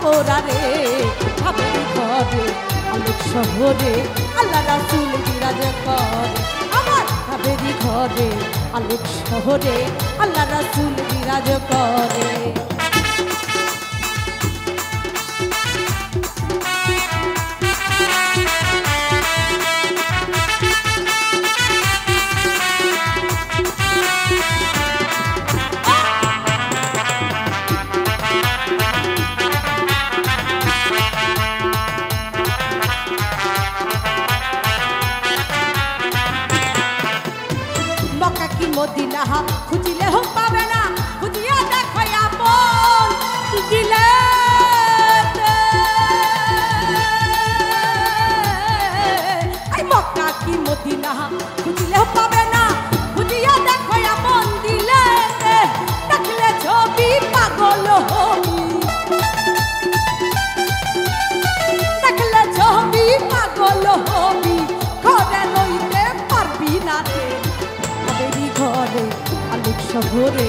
পোড়ারে ভাবেরি ঘরে আলোক শহরে আল্লাহ রাসূল বিরাজ করে আমার ভাবেরি ঘরে আলোক শহরে আল্লাহ রাসূল বিরাজ করে মদিনা খুঁজিলে হোক পাবে না খুঁজিয়া দেখো আপন দিলে মক্কা কি মদিনা খুঁজিলে হোক পাবে না খুঁজিয়া দেখো আপন দিলে দেখলে ছবি পাগল হবি দেখলে ছবি পাগল হবি ঘরে রইতে পারবি না রে ঘরে আলোক শহরে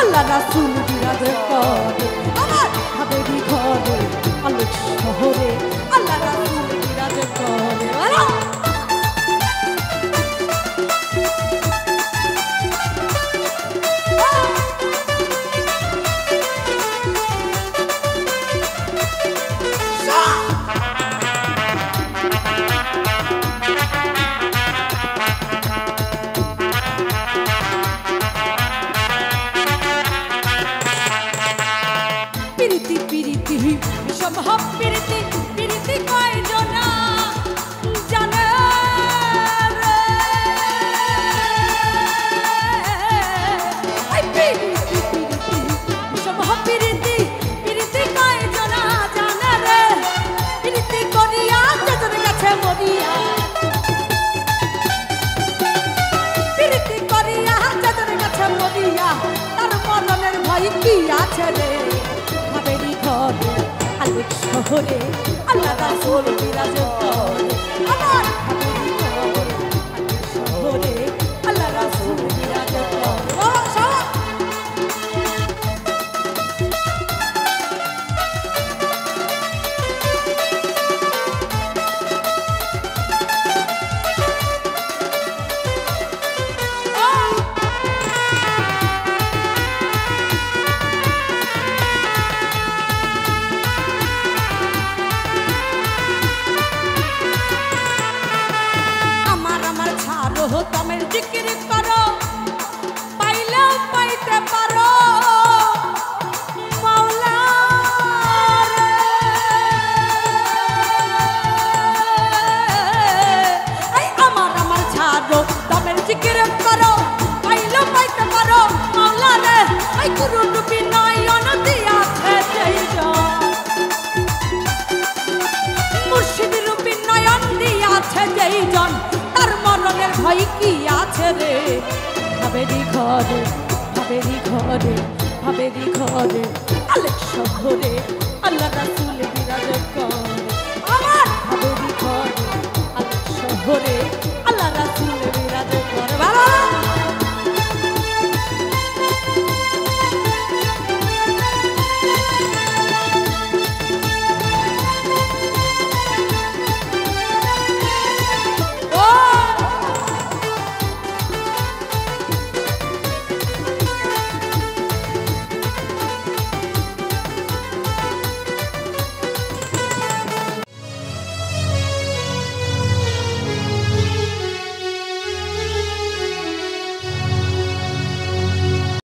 আল্লাহ রাসূল বিরাজ করে আমার ভাবেরি ঘরে আলোক শহরে আল্লাহ রাসূল বিরাজ করে ভাবেরি ঘরে আলোক শহরে আল্লাহ রাসূল বিরাজ করে আমার ভাবেরি ঘরে আলোক শহরে আল্লাহ রাসূল বিরাজ করে তমের জিকির করো পাইলেও পাইতে পারো মাওলা এই আমার ছাড়ো তমের জিকির করো পাইলেও পাইতে পারো মাওলা রে এই গুরু রূপী নয়ন দিয়াছে যেইজন মুর্শিদ রূপী নয়ন দিয়াছে যেইজন মরণের ভয় কি আছে রে ভাবেরি ঘরে ভাবেরি ঘরে ভাবেরি ঘরে আলোক শহরে আল্লাহ রাসূল